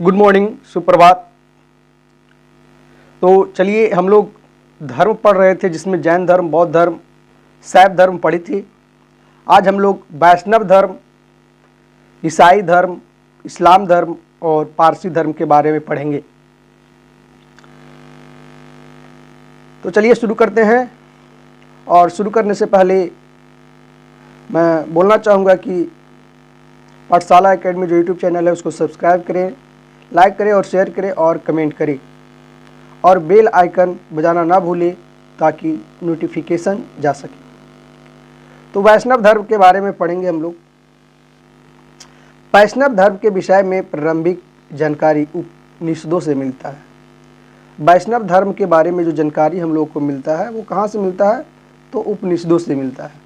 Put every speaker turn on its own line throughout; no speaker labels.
Good morning, सुप्रभात। तो चलिए, हम लोग धर्म पढ़ रहे थे जिसमें जैन धर्म, बौद्ध धर्म, शैव धर्म पढ़ी थी। आज हम लोग वैष्णव धर्म, ईसाई धर्म, इस्लाम धर्म और पारसी धर्म के बारे में पढ़ेंगे। तो चलिए शुरू करते हैं। और शुरू करने से पहले मैं बोलना चाहूँगा कि पाठशाला एकेडमी जो यूट्यूब चैनल है उसको सब्सक्राइब करें, लाइक करें और शेयर करें और कमेंट करें और बेल आइकन बजाना ना भूलें ताकि नोटिफिकेशन जा सके। तो वैष्णव धर्म के बारे में पढ़ेंगे हम लोग। वैष्णव धर्म के विषय में प्रारंभिक जानकारी उपनिषदों से मिलता है। वैष्णव धर्म के बारे में जो जानकारी हम लोग को मिलता है वो कहाँ से मिलता है? तो उपनिषदों से मिलता है।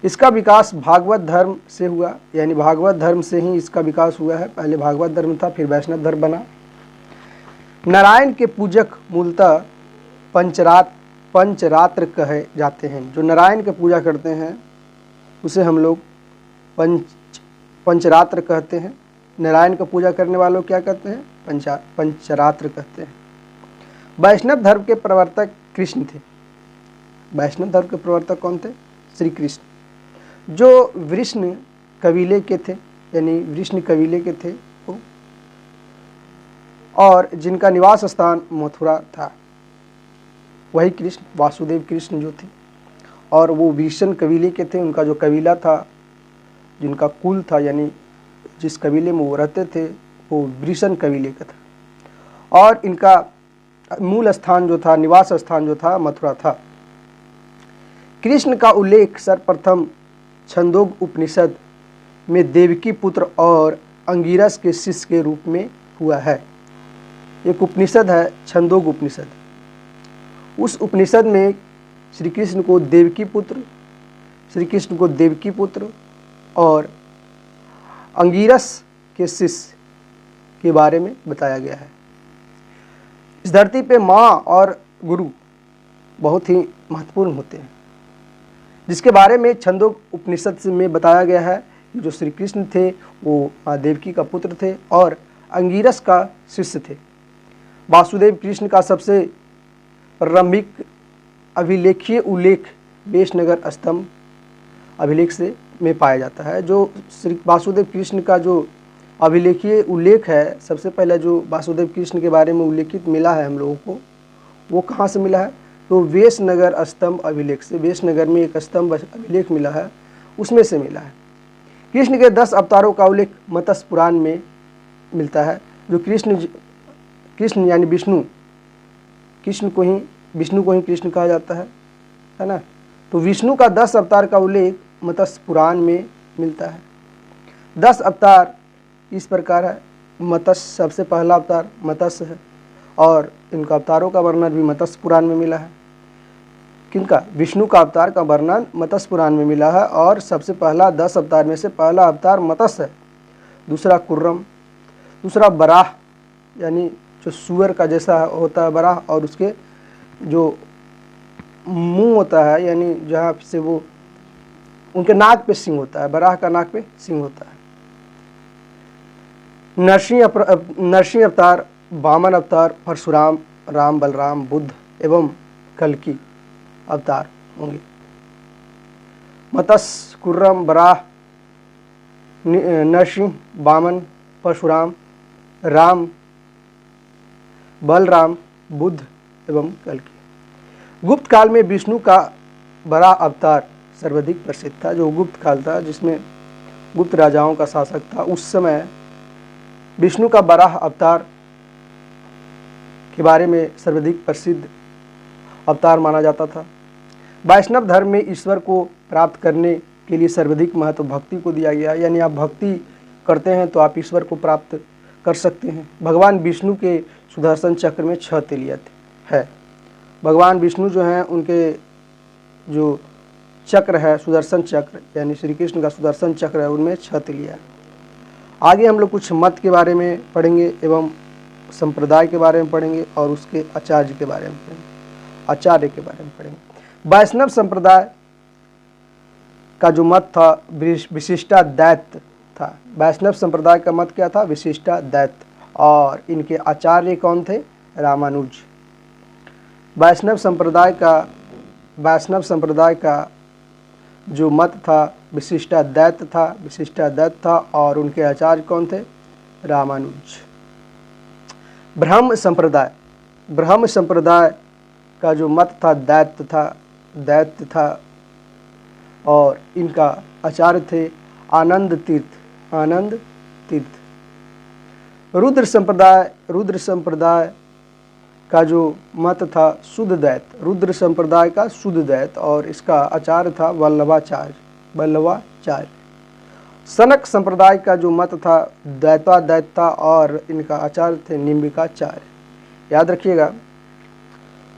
इसका विकास भागवत धर्म से हुआ, यानी भागवत धर्म से ही इसका विकास हुआ है। पहले भागवत धर्म था, फिर वैष्णव धर्म बना। नारायण के पूजक मूलतः पंचरात्र कहे जाते हैं। जो नारायण की पूजा करते हैं उसे हम लोग पंचरात्र कहते हैं। नारायण की पूजा करने वालों क्या कहते हैं? पंचरात्र कहते हैं। वैष्णव धर्म के प्रवर्तक कृष्ण थे। वैष्णव धर्म के प्रवर्तक कौन थे? श्री कृष्ण, जो वृष्ण कबीले के थे, यानी वृष्ण कबीले के थे वो, और जिनका निवास स्थान मथुरा था। वही कृष्ण, वासुदेव कृष्ण जो थे, और वो वृषण कबीले के थे। उनका जो कबीला था, जिनका कुल था, यानी जिस कबीले में वो रहते थे वो वृषण कबीले का था। और इनका मूल स्थान जो था, निवास स्थान जो था, मथुरा था। कृष्ण का उल्लेख सर्वप्रथम छंदोग उपनिषद में देवकी पुत्र और अंगिरस के शिष्य के रूप में हुआ है। एक उपनिषद है छंदोग उपनिषद। उस उपनिषद में श्री कृष्ण को देवकी पुत्र और अंगिरस के शिष्य के बारे में बताया गया है। इस धरती पे माँ और गुरु बहुत ही महत्वपूर्ण होते हैं, जिसके बारे में छंदोग उपनिषद में बताया गया है। जो श्री कृष्ण थे वो माँ देवकी का पुत्र थे और अंगिरस का शिष्य थे। वासुदेव कृष्ण का सबसे प्रारंभिक अभिलेखीय उल्लेख वेशनगर स्तंभ अभिलेख से में पाया जाता है। जो श्री वासुदेव कृष्ण का जो अभिलेखीय उल्लेख है, सबसे पहले जो वासुदेव कृष्ण के बारे में उल्लेखित मिला है हम लोगों को, वो कहाँ से मिला है? तो वेशनगर स्तंभ अभिलेख से। वेशनगर में एक स्तंभ अभिलेख मिला है, उसमें से मिला है। कृष्ण के 10 अवतारों का उल्लेख मत्स्य पुराण में मिलता है। जो कृष्ण यानी विष्णु को ही कृष्ण कहा जाता है ना। तो विष्णु का 10 अवतार का उल्लेख मत्स्य पुराण में मिलता है। 10 अवतार इस प्रकार है। मत्स्य सबसे पहला अवतार मत्स्य है और इनका अवतारों का वर्णन भी मत्स्य पुराण में मिला है। किनका? विष्णु का अवतार का वर्णन मत्स्य पुराण में मिला है और सबसे पहला 10 अवतार में से पहला अवतार मत्स्य है। दूसरा कुर्रम, दूसरा बराह, यानी जो सूअर का जैसा होता है बराह, और उसके जो मुंह होता है, यानी जहाँ से वो उनके नाक पे सिंह होता है, बराह का नाक पे सिंह होता है। नरसिंह अवतार, वामन अवतार, परशुराम, राम, बलराम, बुद्ध एवं कल्कि अवतार होंगे। मत्स्य, कुर्रम, बराह, नरसिंह, वामन, परशुराम, राम, बलराम, बुद्ध एवं कल्कि। गुप्त काल में विष्णु का बराह अवतार सर्वाधिक प्रसिद्ध था। जो गुप्त काल था, जिसमें गुप्त राजाओं का शासक था, उस समय विष्णु का बराह अवतार के बारे में सर्वाधिक प्रसिद्ध अवतार माना जाता था। वैष्णव धर्म में ईश्वर को प्राप्त करने के लिए सर्वाधिक महत्व भक्ति को दिया गया है। यानी आप भक्ति करते हैं तो आप ईश्वर को प्राप्त कर सकते हैं। भगवान विष्णु के सुदर्शन चक्र में 6 तिलिया है। भगवान विष्णु जो हैं, उनके जो चक्र है सुदर्शन चक्र, यानी श्री कृष्ण का सुदर्शन चक्र है, उनमें 6 तिलिया है। आगे हम लोग कुछ मत के बारे में पढ़ेंगे एवं संप्रदाय के बारे में पढ़ेंगे और उसके आचार्य के बारे में पढ़ेंगे। वैष्णव संप्रदाय का जो मत था विशिष्टाद्वैत था। वैष्णव संप्रदाय का मत क्या था? विशिष्टाद्वैत। और इनके आचार्य कौन थे? रामानुज। वैष्णव संप्रदाय का जो मत था विशिष्टाद्वैत था और उनके आचार्य कौन थे? रामानुज। ब्रह्म संप्रदाय का जो मत था दैत्य था और इनका आचार्य थे आनंद तीर्थ। रुद्र संप्रदाय का जो मत था रुद्र संप्रदाय का शुद्ध द्वैत और इसका आचार्य था वल्लभाचार्य। सनक संप्रदाय का जो मत था द्वैताद्वैत था और इनका आचार्य थे निम्बिकाचार्य। याद रखिएगा,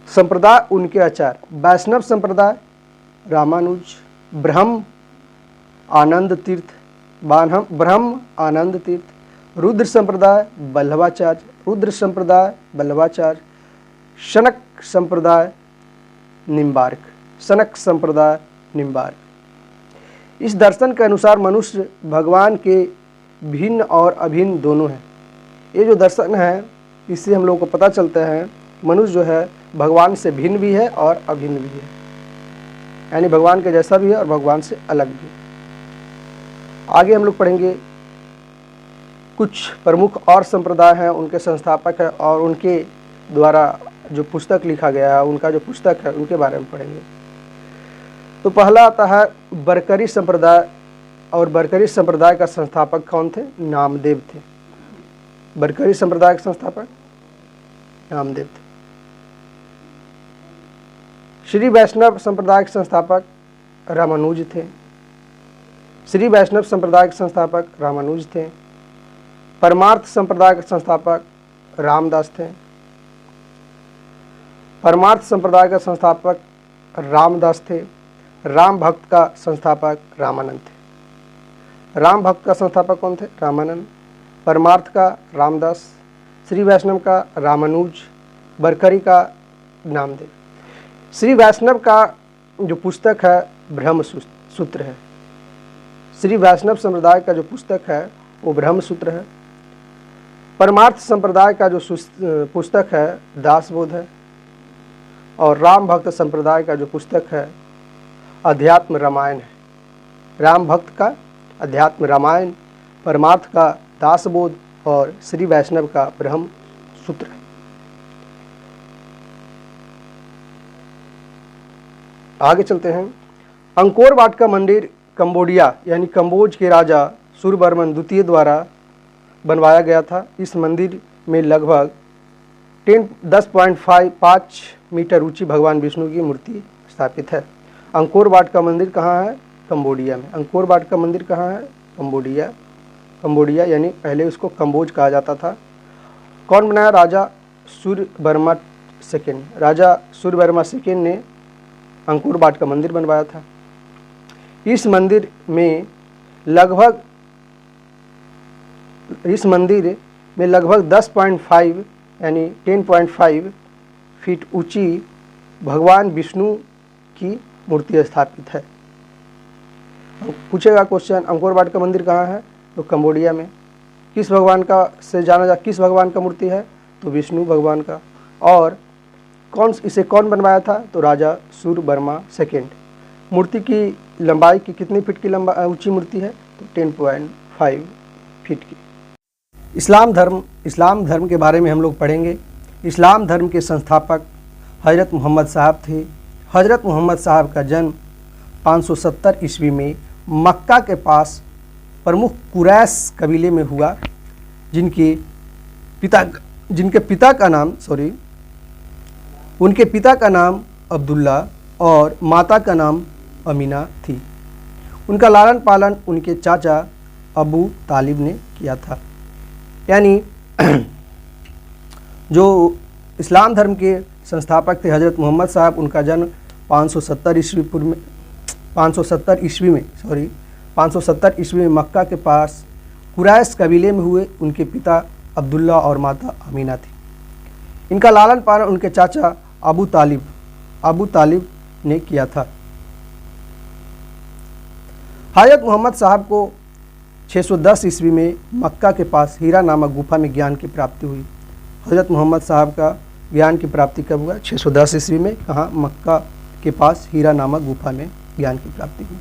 संप्रदाय उनके आचार्य। वैष्णव संप्रदाय रामानुज, ब्रह्म आनंद तीर्थ, रुद्र संप्रदाय वल्लभाचार्य, शनक संप्रदाय निम्बार्क। इस दर्शन के अनुसार मनुष्य भगवान के भिन्न और अभिन्न दोनों हैं। ये जो दर्शन है इससे हम लोगों को पता चलता है मनुष्य जो है भगवान से भिन्न भी है और अभिन्न भी है, यानी भगवान के जैसा भी है और भगवान से अलग भी है। आगे हम लोग पढ़ेंगे कुछ प्रमुख और संप्रदाय हैं, उनके संस्थापक हैं और उनके द्वारा जो पुस्तक लिखा गया है, उनका जो पुस्तक है उनके बारे में पढ़ेंगे। तो पहला आता है बरकरी संप्रदाय और बरकरी संप्रदाय का संस्थापक कौन थे? नामदेव थे। बरकरी संप्रदाय के संस्थापक नामदेव थे। श्री वैष्णव संप्रदाय के संस्थापक रामानुज थे। परमार्थ संप्रदाय के संस्थापक रामदास थे। राम भक्त का संस्थापक रामानंद थे। राम भक्त का संस्थापक कौन थे? रामानंद। परमार्थ का रामदास, श्री वैष्णव का रामानुज, बरकरी का नामदेव। श्री वैष्णव का जो पुस्तक है ब्रह्म सूत्र है। श्री वैष्णव संप्रदाय का जो पुस्तक है वो ब्रह्म सूत्र है। परमार्थ संप्रदाय का जो पुस्तक है दासबोध है और राम भक्त संप्रदाय का जो पुस्तक है अध्यात्म रामायण है। राम भक्त का अध्यात्म रामायण, परमार्थ का दासबोध और श्री वैष्णव का ब्रह्म सूत्र है। आगे चलते हैं। अंकोर वाट का मंदिर कंबोडिया यानी कंबोज के राजा सूर्यवर्मन द्वितीय द्वारा बनवाया गया था। इस मंदिर में लगभग 10.5 मीटर ऊंची भगवान विष्णु की मूर्ति स्थापित है। अंकोर वाट का मंदिर कहाँ है? कंबोडिया में। अंकोर वाट का मंदिर कहाँ है? कंबोडिया यानी पहले उसको कंबोज कहा जाता था। कौन बनाया? राजा सूर्यवर्मा सेकेंड ने अंकोर वाट का मंदिर बनवाया था। इस मंदिर में लगभग 10.5 यानी 10.5 फीट ऊंची भगवान विष्णु की मूर्ति स्थापित है। पूछेगा क्वेश्चन, अंकोर वाट का मंदिर कहाँ है? तो कंबोडिया में। किस भगवान का मूर्ति है? तो विष्णु भगवान का। और इसे कौन बनवाया था? तो राजा सूर्यवर्मा सेकेंड। मूर्ति की लंबाई की कितनी फीट की ऊंची मूर्ति है? तो 10.5 फीट की। इस्लाम धर्म के बारे में हम लोग पढ़ेंगे। इस्लाम धर्म के संस्थापक हज़रत मोहम्मद साहब थे। हज़रत मोहम्मद साहब का जन्म 570 ईस्वी में मक्का के पास प्रमुख कुरैश कबीले में हुआ, उनके पिता का नाम अब्दुल्ला और माता का नाम अमीना थी। उनका लालन पालन उनके चाचा अबू तालिब ने किया था। यानी जो इस्लाम धर्म के संस्थापक थे हज़रत मोहम्मद साहब, उनका जन्म 570 ईस्वी में मक्का के पास कुरैश कबीले में हुए। उनके पिता अब्दुल्ला और माता अमीना थी। इनका लालन पालन उनके चाचा अबू तालिब ने किया था। हज़रत मोहम्मद साहब को 610 ईस्वी में मक्का के पास हीरा नामक गुफा में ज्ञान की प्राप्ति हुई। हज़रत मोहम्मद साहब का ज्ञान की प्राप्ति कब हुआ? 610 ईस्वी में। कहाँ? मक्का के पास हीरा नामक गुफा में ज्ञान की प्राप्ति हुई।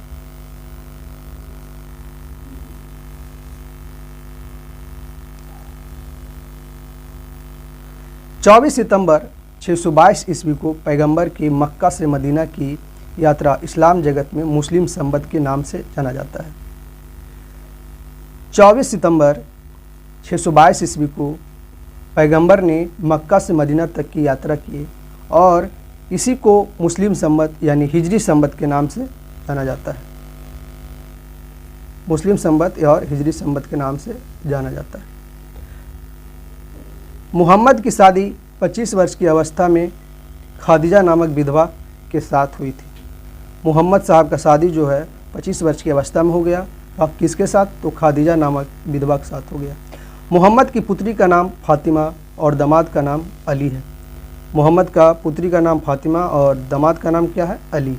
चौबीस सितंबर 622 ईस्वी को पैगंबर की मक्का से मदीना की यात्रा इस्लाम जगत में मुस्लिम संवत के नाम से जाना जाता है। 24 सितंबर 622 ईस्वी को पैगंबर ने मक्का से मदीना तक की यात्रा की और इसी को मुस्लिम संवत यानी हिजरी संवत के नाम से जाना जाता है। मुस्लिम संवत और हिजरी संवत के नाम से जाना जाता है। मुहम्मद की शादी 25 वर्ष की अवस्था में खादिजा नामक विधवा के साथ हुई थी। मुहम्मद साहब का शादी जो है 25 वर्ष की अवस्था में हो गया। अब किसके साथ? तो खादिजा नामक विधवा के साथ हो गया। मुहम्मद की पुत्री का नाम फातिमा और दामाद का नाम अली है। मुहम्मद का पुत्री का नाम फातिमा और दामाद का नाम क्या है? अली।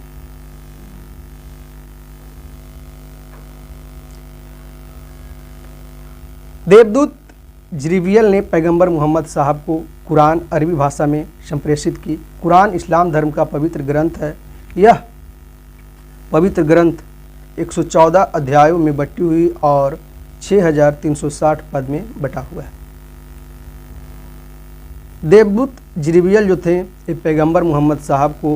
देवदूत जिब्रील ने पैगंबर मोहम्मद साहब को कुरान अरबी भाषा में संप्रेषित की। कुरान इस्लाम धर्म का पवित्र ग्रंथ है। यह पवित्र ग्रंथ 114 अध्यायों में बटी हुई और 6360 पद में बटा हुआ है। देवदूत जिब्रील जो थे ये पैगंबर मोहम्मद साहब को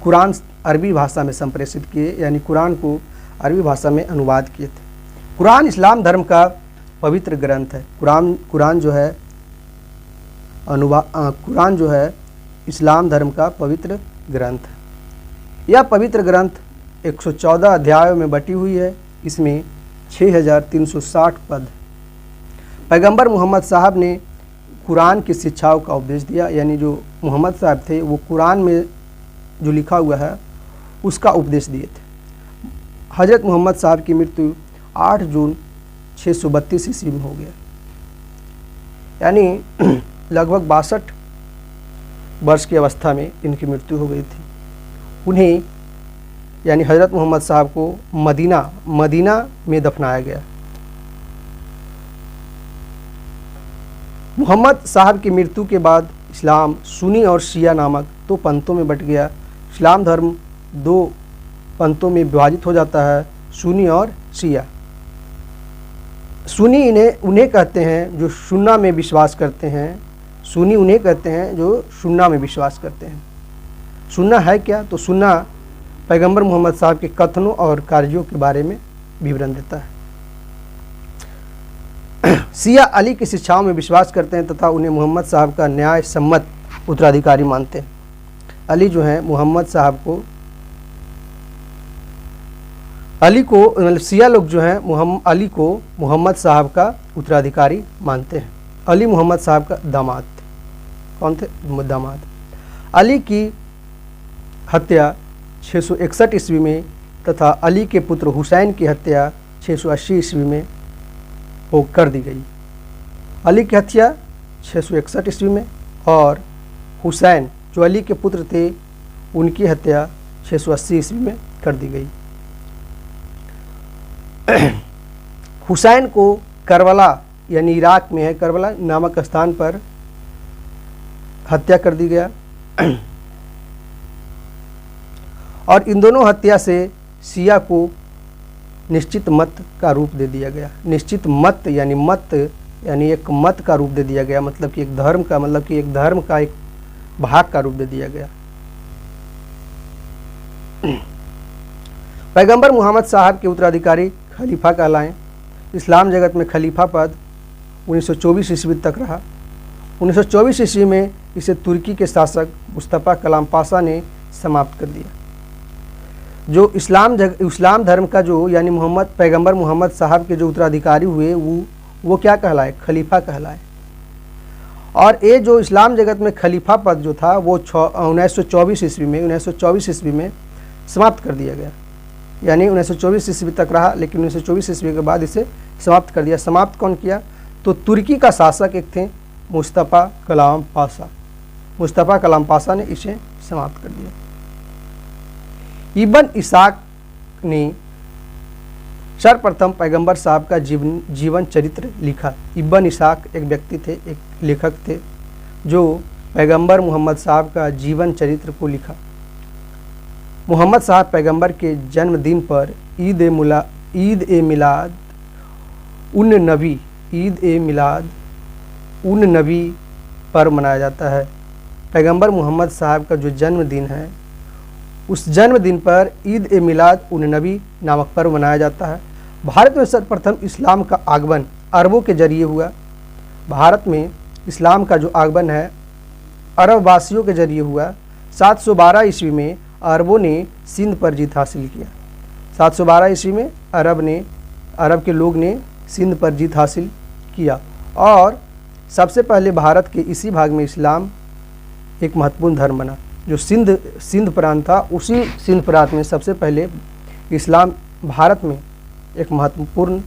कुरान अरबी भाषा में संप्रेषित किए, यानी कुरान को अरबी भाषा में अनुवाद किए थे। कुरान इस्लाम धर्म का पवित्र ग्रंथ है। कुरान जो है इस्लाम धर्म का पवित्र ग्रंथ है। यह पवित्र ग्रंथ 114 अध्यायों में बटी हुई है। इसमें 6360 पद। पैगंबर मोहम्मद साहब ने कुरान की शिक्षाओं का उपदेश दिया, यानी जो मोहम्मद साहब थे वो कुरान में जो लिखा हुआ है उसका उपदेश दिए थे। हज़रत मोहम्मद साहब की मृत्यु 8 जून 632 ईस्वी में हो गया, यानी लगभग 62 वर्ष की अवस्था में इनकी मृत्यु हो गई थी। उन्हें यानी हज़रत मोहम्मद साहब को मदीना में दफनाया गया। मोहम्मद साहब की मृत्यु के बाद इस्लाम सुन्नी और शिया नामक 2 पंथों में बट गया। इस्लाम धर्म 2 पंथों में विभाजित हो जाता है, सुन्नी और शिया। सुन्नी उन्हें कहते हैं जो सुन्ना में विश्वास करते हैं। सुन्नी उन्हें कहते हैं जो सुन्ना में विश्वास करते हैं। सुन्ना है क्या? तो सुन्ना पैगंबर मोहम्मद साहब के कथनों और कार्यों के बारे में विवरण देता है। शिया अली की शिक्षाओं में विश्वास करते हैं तथा उन्हें मोहम्मद साहब का न्याय सम्मत उत्तराधिकारी मानते हैं। अली जो हैं मोहम्मद साहब को शिया लोग जो हैं अली को मोहम्मद साहब का उत्तराधिकारी मानते हैं। अली मोहम्मद साहब का दामाद थे। कौन थे? दामाद। अली की हत्या 661 ईस्वी में तथा अली के पुत्र हुसैन की हत्या 680 ईस्वी में वो कर दी गई। अली की हत्या 661 ईस्वी में और हुसैन जो अली के पुत्र थे उनकी हत्या 680 ईस्वी में कर दी गई। हुसैन को करबला यानी इराक में है, करबला नामक स्थान पर हत्या कर दी गया और इन दोनों हत्या से शिया को निश्चित मत का रूप दे दिया गया। निश्चित मत यानी एक मत का रूप दे दिया गया, मतलब कि एक धर्म का एक भाग का रूप दे दिया गया। पैगंबर मोहम्मद साहब के उत्तराधिकारी खलीफा कहलाएं। इस्लाम जगत में खलीफा पद 1924 ईस्वी तक रहा। 1924 ईस्वी में इसे तुर्की के शासक मुस्तफ़ा कलाम पाशा ने समाप्त कर दिया। जो इस्लाम धर्म का जो यानी पैगंबर मोहम्मद साहब के जो उत्तराधिकारी हुए वो क्या कहलाए? खलीफा कहलाए। और ये जो इस्लाम जगत में खलीफा पद जो था वो 1924 ईस्वी में समाप्त कर दिया गया। यानी 1924 ईस्वी तक रहा, लेकिन 1924 ईस्वी के बाद इसे समाप्त कर दिया। समाप्त कौन किया? तो तुर्की का शासक एक थे मुस्तफ़ा कलाम पाशा। मुस्तफ़ा कलाम पाशा ने इसे समाप्त कर दिया। इब्न इसाक ने सर्वप्रथम पैगंबर साहब का जीवन चरित्र लिखा। इब्न इसाक एक व्यक्ति थे, एक लेखक थे, जो पैगंबर मोहम्मद साहब का जीवन चरित्र को लिखा। मोहम्मद साहब पैगंबर के जन्मदिन पर ईद ए मिलाद उन नबी पर्व मनाया जाता है। पैगंबर मोहम्मद साहब का जो जन्मदिन है, उस जन्मदिन पर ईद ए मिलाद उन नबी नामक पर्व मनाया जाता है। भारत में सर्वप्रथम इस्लाम का आगमन अरबों के जरिए हुआ। भारत में इस्लाम का जो आगमन है अरब वासियों के जरिए हुआ। 712 ईस्वी में अरबों ने सिंध पर जीत हासिल किया। 712 ईस्वी में अरब के लोग ने सिंध पर जीत हासिल किया और सबसे पहले भारत के इसी भाग में इस्लाम एक महत्वपूर्ण धर्म बना। जो सिंध प्रांत था, उसी सिंध प्रांत में सबसे पहले इस्लाम भारत में एक महत्वपूर्ण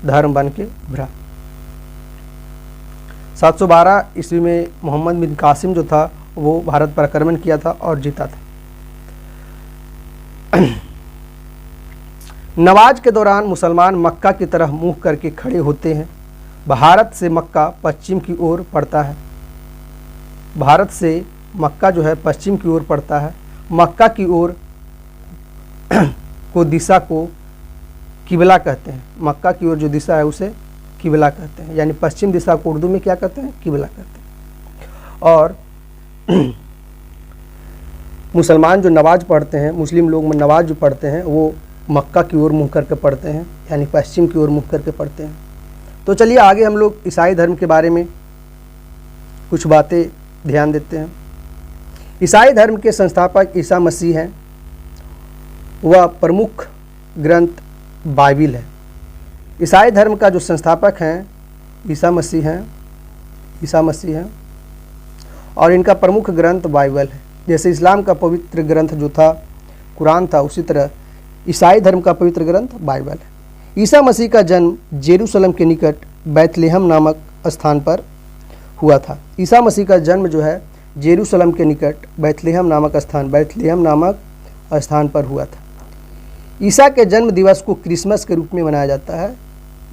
धर्म बन के उभरा। 712 ईस्वी में मोहम्मद बिन कासिम जो था वो भारत पर आक्रमण किया था और जीता था। नमाज के दौरान मुसलमान मक्का की तरफ मुंह करके खड़े होते हैं। भारत से मक्का पश्चिम की ओर पड़ता है। भारत से मक्का जो है पश्चिम की ओर पड़ता है। मक्का की ओर को दिशा को किबला कहते हैं। मक्का की ओर जो दिशा है उसे किबला कहते हैं, यानी पश्चिम दिशा को उर्दू में क्या कहते हैं? किबला कहते हैं। और मुसलमान जो नमाज पढ़ते हैं, मुस्लिम लोग नमाज जो पढ़ते हैं वो मक्का की ओर मुँह करके पढ़ते हैं, यानी पश्चिम की ओर मुँह करके पढ़ते हैं। तो चलिए आगे हम लोग ईसाई धर्म के बारे में कुछ बातें ध्यान देते हैं। ईसाई धर्म के संस्थापक ईसा मसीह हैं। वह प्रमुख ग्रंथ बाइबिल है। ईसाई धर्म का जो संस्थापक हैं ईसा मसीह हैं और इनका प्रमुख ग्रंथ बाइबल है। जैसे इस्लाम का पवित्र ग्रंथ जो था कुरान था, उसी तरह ईसाई धर्म का पवित्र ग्रंथ बाइबल है। ईसा मसीह का जन्म जेरूशलम के निकट बैतलहम नामक स्थान पर हुआ था। ईसा मसीह का जन्म जो है जेरूशलम के निकट बैतलहम नामक स्थान पर हुआ था। ईसा के जन्म दिवस को क्रिसमस के रूप में मनाया जाता है।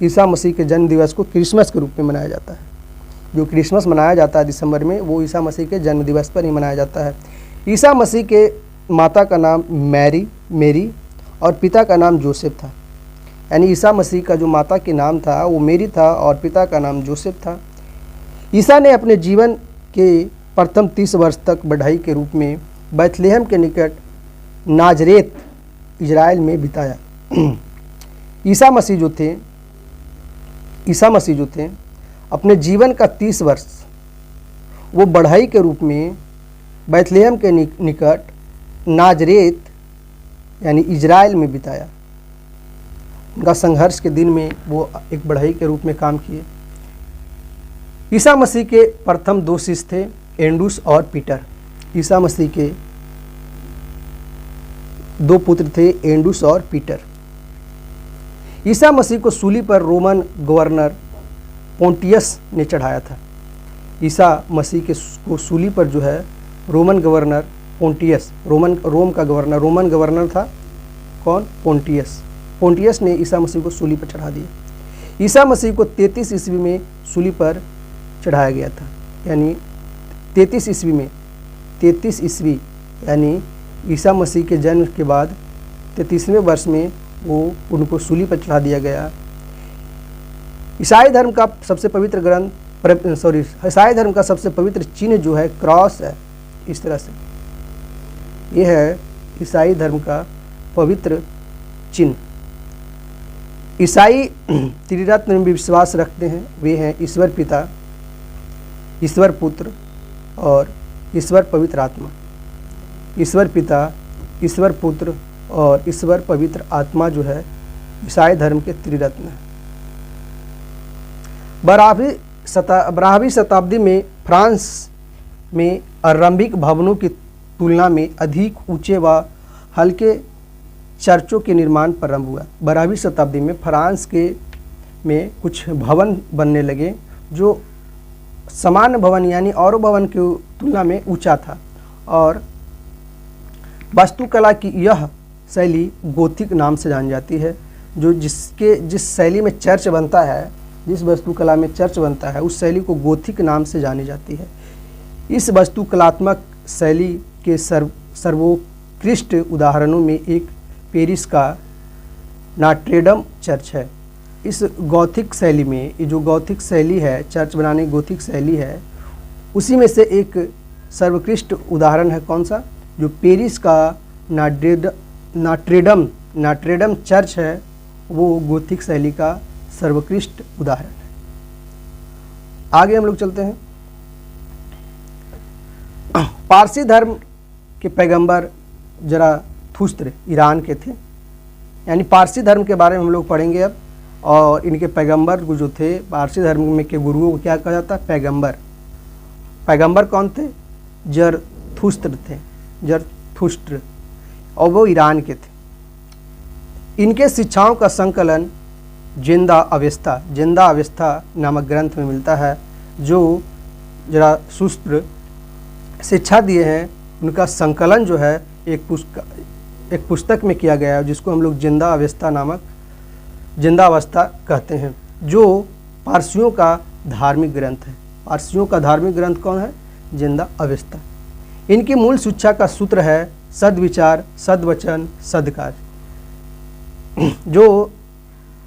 ईसा मसीह के जन्म दिवस को क्रिसमस के रूप में मनाया जाता है। जो क्रिसमस मनाया जाता है दिसंबर में, वो ईसा मसीह के जन्म दिवस पर ही मनाया जाता है। ईसा मसीह के माता का नाम मेरी और पिता का नाम जोसेफ था। यानी ईसा मसीह का जो माता के नाम था वो मेरी था और पिता का नाम जोसेफ था। ईसा ने अपने जीवन के प्रथम 30 वर्ष तक बढ़ई के रूप में बैतलहम के निकट नाजरेत इजराइल में बिताया। ईसा मसीह जो थे अपने जीवन का 30 वर्ष वो बढ़ई के रूप में बैतलहम के निकट नाजरेत यानी इजराइल में बिताया। उनका संघर्ष के दिन में वो एक बढ़ई के रूप में काम किए। ईसा मसीह के प्रथम 2 शिष्य थे, एंड्रूस और पीटर। ईसा मसीह के 2 पुत्र थे, एंड्रूस और पीटर। ईसा मसीह को सूली पर रोमन गवर्नर पोंटियस ने चढ़ाया था। ईसा मसीह को सूली पर जो है रोमन गवर्नर पोंटियस, रोम का गवर्नर, रोमन गवर्नर था कौन? पोंटियस ने ईसा मसीह को सूली पर चढ़ा दिया। ईसा मसीह को 33 ईस्वी में सूली पर चढ़ाया गया था। यानी 33 ईस्वी यानी ईसा मसीह के जन्म के बाद 33वें वर्ष में वो उनको सूली पर चढ़ा दिया गया। ईसाई धर्म का सबसे पवित्र चिन्ह जो है क्रॉस है। इस तरह से ये है ईसाई धर्म का पवित्र चिन्ह। ईसाई त्रिरत्न में विश्वास रखते हैं। वे हैं ईश्वर पिता, ईश्वर पुत्र और ईश्वर पवित्र आत्मा। ईश्वर पिता, ईश्वर पुत्र और ईश्वर पवित्र आत्मा जो है ईसाई धर्म के त्रिरत्न है। 12वीं शताब्दी में फ्रांस में आरंभिक भवनों की तुलना में अधिक ऊंचे व हल्के चर्चों के निर्माण प्रारंभ हुआ। 12वीं शताब्दी में फ्रांस में कुछ भवन बनने लगे जो सामान्य भवन यानी और भवन की तुलना में ऊंचा था। और वास्तुकला की यह शैली गोथिक नाम से जानी जाती है, जो जिस शैली में चर्च बनता है, जिस वास्तुकला में चर्च बनता है, उस शैली को गोथिक नाम से जानी जाती है। इस वास्तुकलात्मक शैली के सर्वोत्कृष्ट उदाहरणों में एक पेरिस का नॉट्रे-डेम चर्च है। इस गॉथिक शैली में, ये जो गॉथिक शैली है, चर्च बनाने की गॉथिक शैली है, उसी में से एक सर्वोत्कृष्ट उदाहरण है कौन सा? जो पेरिस का नॉट्रे-डेम चर्च है, वो गॉथिक शैली का सर्वोत्कृष्ट उदाहरण है। आगे हम लोग चलते हैं। पारसी धर्म के पैगंबर ज़राथुस्त्र ईरान के थे। यानी पारसी धर्म के बारे में हम लोग पढ़ेंगे अब, और इनके पैगंबर जो थे, पारसी धर्म में के गुरुओं को क्या कहा जाता है? पैगंबर। पैगंबर कौन थे? ज़राथुस्त्र थे, ज़राथुस्त्र, और वो ईरान के थे। इनके शिक्षाओं का संकलन जिंदा अवेस्ता नामक ग्रंथ में मिलता है। जो ज़राथुस्त्र शिक्षा दिए हैं, उनका संकलन जो है एक पुस्तक में किया गया है, जिसको हम लोग जिंदा अवस्था कहते हैं, जो पारसियों का धार्मिक ग्रंथ है। पारसियों का धार्मिक ग्रंथ कौन है? जिंदा अवेस्ता। इनकी मूल शिक्षा का सूत्र है सद्विचार, सद्वचन, सद्कार्य। जो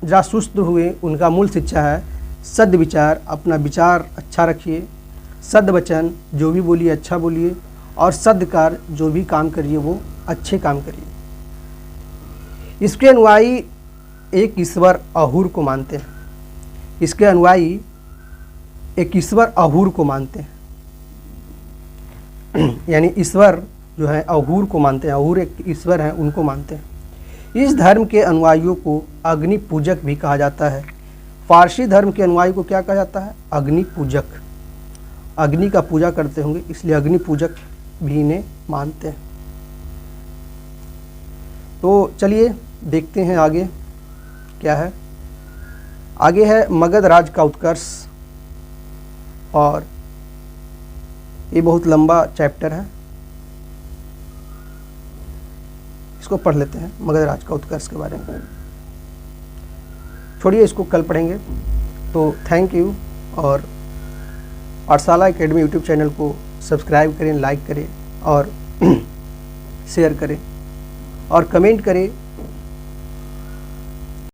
ज़राथुस्त्र हुए, उनका मूल शिक्षा है सद्विचार, अपना विचार अच्छा रखिए, सद्वचन, जो भी बोलिए अच्छा बोलिए, और सद्कार्य, जो भी काम करिए वो अच्छे काम करिए। इसके अनुयायी एक ईश्वर अहूर को मानते हैं। इसके अनुयायी एक ईश्वर अहूर को मानते हैं। यानी ईश्वर जो है अहूर को मानते हैं, अहूर एक ईश्वर हैं, उनको मानते हैं। इस धर्म के अनुयायियों को अग्नि पूजक भी कहा जाता है। फारसी धर्म के अनुयायी को क्या कहा जाता है? अग्नि पूजक। अग्नि का पूजा करते होंगे, इसलिए अग्नि पूजक भी इन्हें मानते हैं। तो चलिए देखते हैं आगे क्या है। आगे है मगध राज का उत्कर्ष, और ये बहुत लंबा चैप्टर है, इसको पढ़ लेते हैं। मगध राज का उत्कर्ष के बारे में छोड़िए, इसको कल पढ़ेंगे। तो थैंक यू, और पाठशाला एकेडमी यूट्यूब चैनल को सब्सक्राइब करें, लाइक करें, और शेयर करें, और कमेंट करें